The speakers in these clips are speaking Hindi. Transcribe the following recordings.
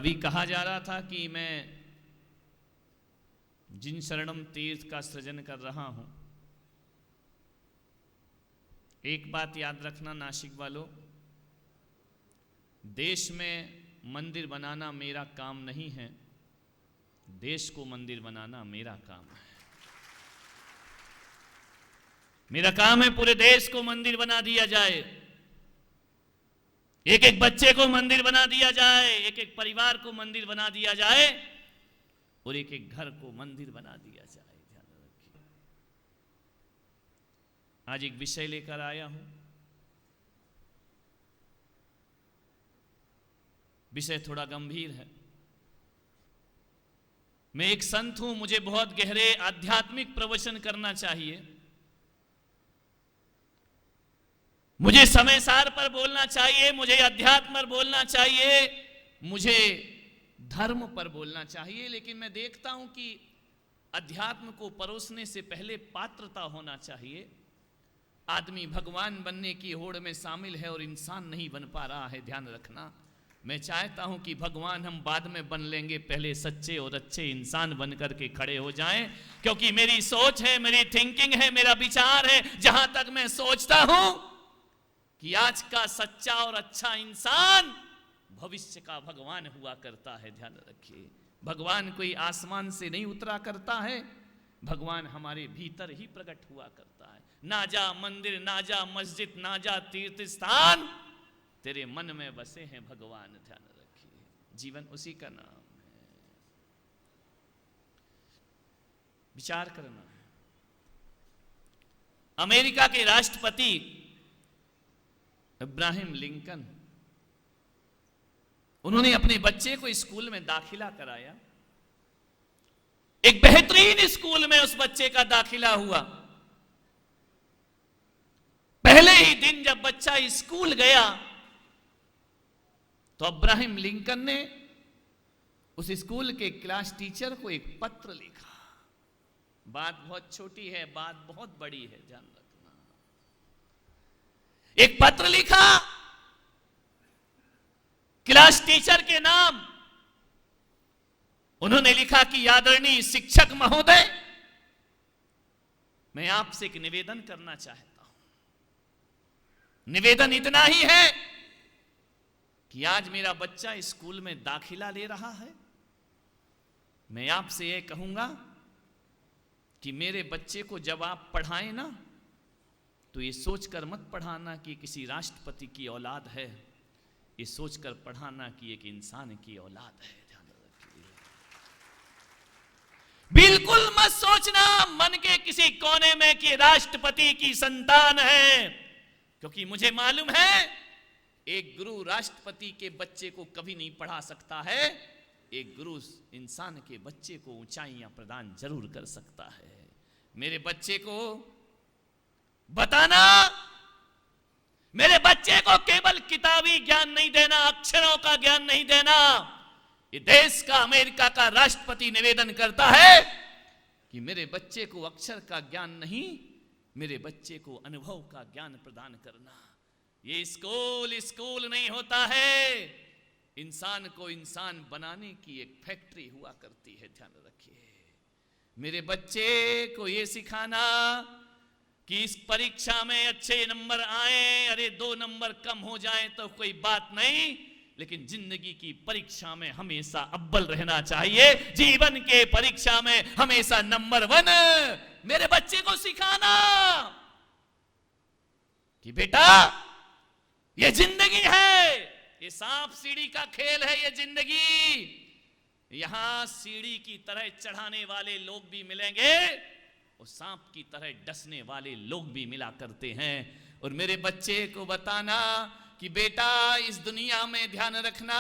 अभी कहा जा रहा था कि मैं जिन शरणम तीर्थ का सृजन कर रहा हूं, एक बात याद रखना नासिक वालों, देश में मंदिर बनाना मेरा काम नहीं है, देश को मंदिर बनाना मेरा काम है। मेरा काम है पूरे देश को मंदिर बना दिया जाए, एक एक बच्चे को मंदिर बना दिया जाए, एक एक परिवार को मंदिर बना दिया जाए और एक एक घर को मंदिर बना दिया जाए। ध्यान रखिए, आज एक विषय लेकर आया हूं। विषय थोड़ा गंभीर है। मैं एक संत हूं, मुझे बहुत गहरे आध्यात्मिक प्रवचन करना चाहिए, मुझे समय सार पर बोलना चाहिए, मुझे अध्यात्म पर बोलना चाहिए, मुझे धर्म पर बोलना चाहिए, लेकिन मैं देखता हूं कि अध्यात्म को परोसने से पहले पात्रता होना चाहिए। आदमी भगवान बनने की होड़ में शामिल है और इंसान नहीं बन पा रहा है। ध्यान रखना, मैं चाहता हूं कि भगवान हम बाद में बन लेंगे, पहले सच्चे और अच्छे इंसान बन करके खड़े हो जाएं, क्योंकि मेरी सोच है, मेरी थिंकिंग है, मेरा विचार है। जहां तक मैं सोचता हूं कि आज का सच्चा और अच्छा इंसान भविष्य का भगवान हुआ करता है। ध्यान रखिए, भगवान कोई आसमान से नहीं उतरा करता है, भगवान हमारे भीतर ही प्रकट हुआ करता है। ना जा मंदिर, ना जा मस्जिद, ना जा तीर्थ स्थान, तेरे मन में बसे हैं भगवान। ध्यान रखिए, जीवन उसी का नाम है। विचार करना है। अमेरिका के राष्ट्रपति अब्राहम लिंकन, उन्होंने अपने बच्चे को स्कूल में दाखिला कराया। एक बेहतरीन स्कूल में उस बच्चे का दाखिला हुआ। पहले ही दिन जब बच्चा स्कूल गया तो अब्राहम लिंकन ने उस स्कूल के क्लास टीचर को एक पत्र लिखा। बात बहुत छोटी है, बात बहुत बड़ी है, ध्यान रखना। एक पत्र लिखा क्लास टीचर के नाम। उन्होंने लिखा कि आदरणीय शिक्षक महोदय, मैं आपसे एक निवेदन करना चाहता हूं। निवेदन इतना ही है कि आज मेरा बच्चा स्कूल में दाखिला ले रहा है। मैं आपसे यह कहूंगा कि मेरे बच्चे को जब आप पढ़ाएं ना, तो ये सोचकर मत पढ़ाना कि किसी राष्ट्रपति की औलाद है, ये सोचकर पढ़ाना कि एक इंसान की औलाद है। ध्यान रखिए, बिल्कुल मत सोचना मन के किसी कोने में कि राष्ट्रपति की संतान है, क्योंकि मुझे मालूम है एक गुरु राष्ट्रपति के बच्चे को कभी नहीं पढ़ा सकता है, एक गुरु इंसान के बच्चे को ऊंचाइयां प्रदान जरूर कर सकता है। मेरे बच्चे को बताना, मेरे बच्चे को केवल किताबी ज्ञान नहीं देना, अक्षरों का ज्ञान नहीं देना। ये देश का, अमेरिका का राष्ट्रपति निवेदन करता है कि मेरे बच्चे को अक्षर का ज्ञान नहीं, मेरे बच्चे को अनुभव का ज्ञान प्रदान करना। ये स्कूल नहीं होता है, इंसान को इंसान बनाने की एक फैक्ट्री हुआ करती है। ध्यान रखिए, मेरे बच्चे को ये सिखाना कि इस परीक्षा में अच्छे नंबर आए, अरे 2 नंबर कम हो जाए तो कोई बात नहीं, लेकिन जिंदगी की परीक्षा में हमेशा अव्वल रहना चाहिए, जीवन के परीक्षा में हमेशा नंबर 1। मेरे बच्चे को सिखाना कि बेटा ये जिंदगी है, ये सांप सीढ़ी का खेल है, ये जिंदगी। यहां सीढ़ी की तरह चढ़ाने वाले लोग भी मिलेंगे और सांप की तरह डसने वाले लोग भी मिला करते हैं। और मेरे बच्चे को बताना कि बेटा इस दुनिया में ध्यान रखना,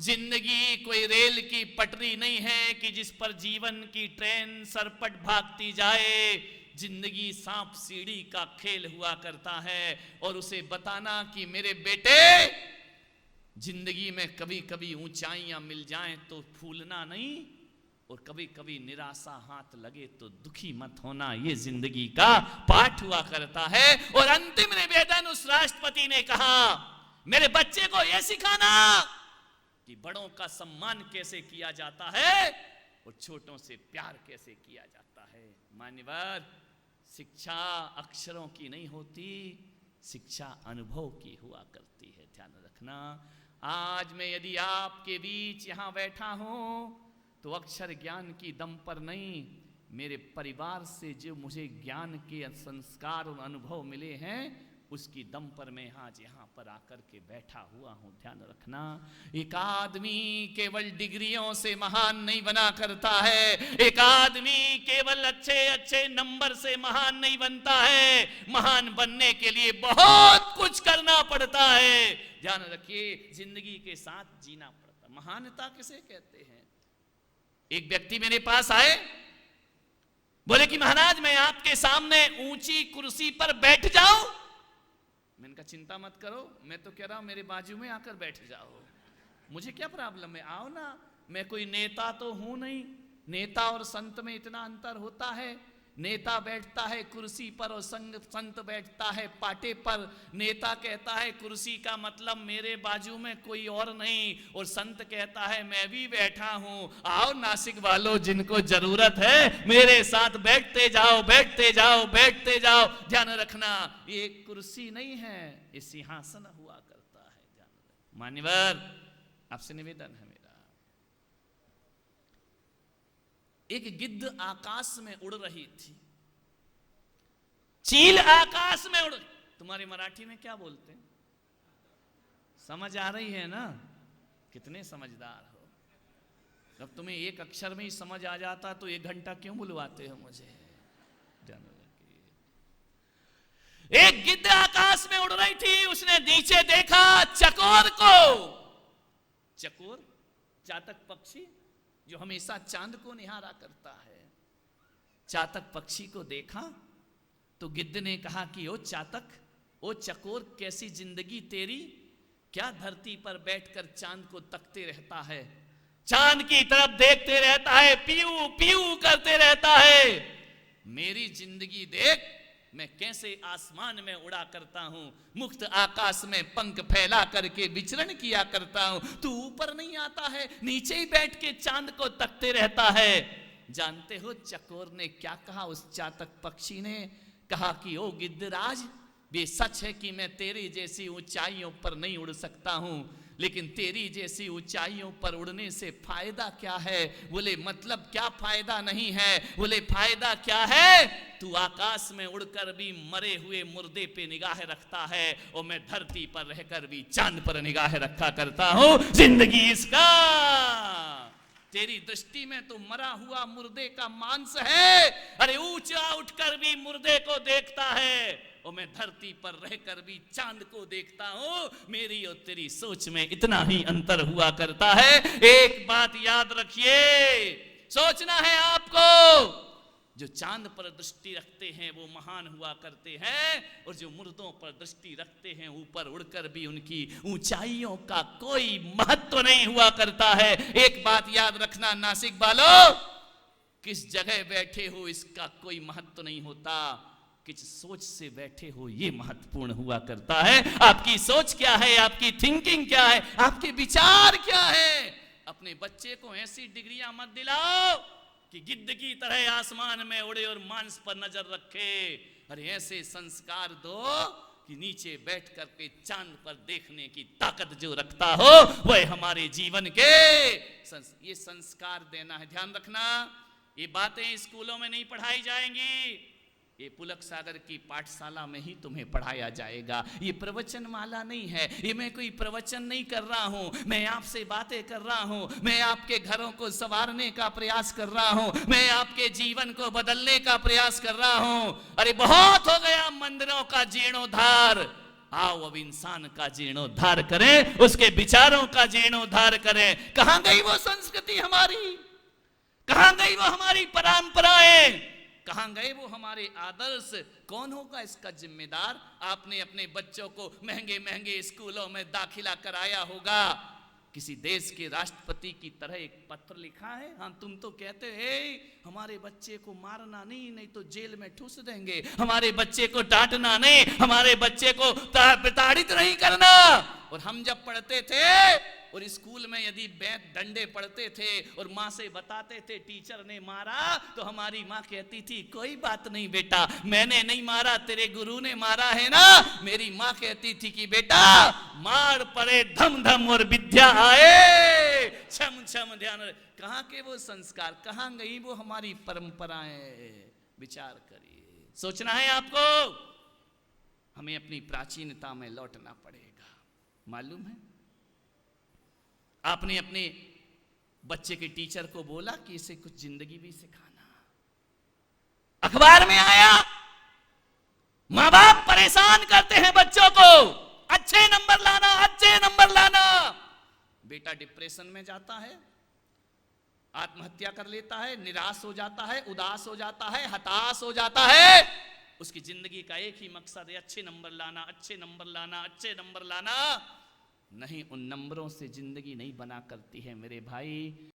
जिंदगी कोई रेल की पटरी नहीं है कि जिस पर जीवन की ट्रेन सरपट भागती जाए। जिंदगी सांप सीढ़ी का खेल हुआ करता है। और उसे बताना कि मेरे बेटे, जिंदगी में कभी कभी ऊंचाइयां मिल जाएं तो फूलना नहीं, और कभी कभी निराशा हाथ लगे तो दुखी मत होना। ये जिंदगी का पाठ हुआ करता है। और अंतिम निवेदन उस राष्ट्रपति ने कहा, मेरे बच्चे को यह सिखाना कि बड़ों का सम्मान कैसे किया जाता है और छोटों से प्यार कैसे किया जाता है। मान्यवर, शिक्षा अक्षरों की नहीं होती, शिक्षा अनुभव की हुआ करती है, ध्यान रखना। आज मैं यदि आपके बीच यहां बैठा हूं तो अक्षर ज्ञान की दम पर नहीं, मेरे परिवार से जो मुझे ज्ञान के संस्कार और अनुभव मिले हैं उसकी दम पर मैं आज यहाँ पर आकर के बैठा हुआ हूँ, ध्यान रखना। एक आदमी केवल डिग्रियों से महान नहीं बना करता है, एक आदमी केवल अच्छे अच्छे नंबर से महान नहीं बनता है। महान बनने के लिए बहुत कुछ करना पड़ता है, ध्यान रखिए, जिंदगी के साथ जीना पड़ता है। महानता किसे कहते हैं? एक व्यक्ति मेरे पास आए, बोले कि महाराज मैं आपके सामने ऊंची कुर्सी पर बैठ जाऊं। मैंने कहा चिंता मत करो, मैं तो कह रहा हूं मेरे बाजू में आकर बैठ जाओ, मुझे क्या प्रॉब्लम है, आओ ना। मैं कोई नेता तो हूं नहीं, नेता और संत में इतना अंतर होता है। नेता बैठता है कुर्सी पर और संत बैठता है पाटे पर। नेता कहता है कुर्सी का मतलब मेरे बाजू में कोई और नहीं, और संत कहता है मैं भी बैठा हूं, आओ नासिक वालों जिनको जरूरत है मेरे साथ बैठते जाओ, बैठते जाओ, बैठते जाओ। ध्यान रखना, ये कुर्सी नहीं है, ये सिंहासन हुआ करता है, ध्यान रखना। मान्यवर, आपसे निवेदन है मेरा, एक गिद्ध आकाश में उड़ रही थी, चील आकाश में उड़, तुम्हारी मराठी में क्या बोलते हैं? समझ आ रही है ना? कितने समझदार हो। जब तुम्हें एक अक्षर में ही समझ आ जाता तो 1 घंटा क्यों बुलवाते हो मुझे? एक गिद्ध आकाश में उड़ रही थी, उसने नीचे देखा चकोर को। चकोर चातक पक्षी जो हमेशा चांद को निहारा करता है, चातक पक्षी को देखा तो गिद्ध ने कहा कि ओ चातक, ओ चकोर, कैसी जिंदगी तेरी, क्या धरती पर बैठकर चांद को तकते रहता है, चांद की तरफ देखते रहता है, पीऊ पीऊ करते रहता है। मेरी जिंदगी देख, मैं कैसे आसमान में उड़ा करता हूं, मुक्त आकाश में पंख फैला करके विचरण किया करता हूं। तू ऊपर नहीं आता है, नीचे ही बैठ के चांद को तकते रहता है। जानते हो चकोर ने क्या कहा? उस चातक पक्षी ने कहा कि ओ गिद्धराज, ये सच है कि मैं तेरी जैसी ऊंचाइयों पर नहीं उड़ सकता हूं, लेकिन तेरी जैसी ऊंचाइयों पर उड़ने से फायदा क्या है? बोले मतलब क्या फायदा नहीं है? बोले फायदा क्या है? तू आकाश में उड़कर भी मरे हुए मुर्दे पे निगाह रखता है, और मैं धरती पर रहकर भी चांद पर निगाह रखा करता हूं। जिंदगी इसका, तेरी दृष्टि में तो मरा हुआ मुर्दे का मांस है। अरे ऊंचा उठकर भी मुर्दे को देखता है, और मैं धरती पर रहकर भी चांद को देखता हूं। मेरी और तेरी सोच में इतना ही अंतर हुआ करता है। एक बात याद रखिए, सोचना है आपको, जो चांद पर दृष्टि रखते हैं वो महान हुआ करते हैं, और जो मुर्दों पर दृष्टि रखते हैं ऊपर उड़कर भी उनकी ऊंचाइयों का कोई महत्व नहीं हुआ करता है। एक बात याद रखना नासिक वालों, किस जगह बैठे हो इसका कोई महत्व नहीं होता, किस सोच से बैठे हो ये महत्वपूर्ण हुआ करता है। आपकी सोच क्या है, आपकी थिंकिंग क्या है, आपके विचार क्या है। अपने बच्चे को ऐसी डिग्रियां मत दिलाओ कि गिद्ध की तरह आसमान में उड़े और मांस पर नजर रखे। अरे ऐसे संस्कार दो कि नीचे बैठ करके चांद पर देखने की ताकत जो रखता हो वह हमारे जीवन के ये संस्कार देना है। ध्यान रखना, ये बातें स्कूलों में नहीं पढ़ाई जाएंगी, ये पुलक सागर की पाठशाला में ही तुम्हें पढ़ाया जाएगा। ये प्रवचन माला नहीं है, ये मैं कोई प्रवचन नहीं कर रहा हूं, मैं आपसे बातें कर रहा हूं, मैं आपके घरों को संवारने का प्रयास कर रहा हूं, मैं आपके जीवन को बदलने का प्रयास कर रहा हूं। अरे बहुत हो गया मंदिरों का जीर्णोद्धार, आओ अब इंसान का जीर्णोद्धार करें, उसके विचारों का जीर्णोद्धार करें। कहां गई वो संस्कृति हमारी, कहां गई वो हमारी परंपराएं, कहां गए वो हमारे आदर्श? कौन होगा इसका जिम्मेदार? आपने अपने बच्चों को महंगे महंगे स्कूलों में दाखिला कराया होगा, किसी देश के राष्ट्रपति की तरह एक पत्र लिखा है। हाँ, तुम तो कहते हैं हमारे बच्चे को मारना नहीं, नहीं तो जेल में ठूस देंगे, हमारे बच्चे को डांटना नहीं, हमारे बच्चे को प्रताड़ित नहीं करना। और हम जब पढ़ते थे और स्कूल में यदि डंडे पड़ते थे और माँ से बताते थे टीचर ने मारा, तो हमारी माँ कहती थी कोई बात नहीं बेटा, मैंने नहीं मारा, तेरे गुरु ने मारा है ना। मेरी माँ कहती थी कि बेटा मार पड़े धम धम और विद्या आए छम छम ध्यान। कहाँ के वो संस्कार, कहाँ गई वो हमारी परंपराएं? विचार करिए, सोचना है आपको। हमें अपनी प्राचीनता में लौटना पड़ेगा। मालूम है, आपने अपने बच्चे के टीचर को बोला कि इसे कुछ जिंदगी भी सिखाना। अखबार में आया, मां बाप परेशान करते हैं बच्चों को, अच्छे नंबर लाना, अच्छे नंबर लाना। बेटा डिप्रेशन में जाता है, आत्महत्या कर लेता है, निराश हो जाता है, उदास हो जाता है, हताश हो जाता है। उसकी जिंदगी का एक ही मकसद है, अच्छे नंबर लाना, अच्छे नंबर लाना, अच्छे नंबर लाना। नहीं, उन नंबरों से जिंदगी नहीं बना करती है मेरे भाई।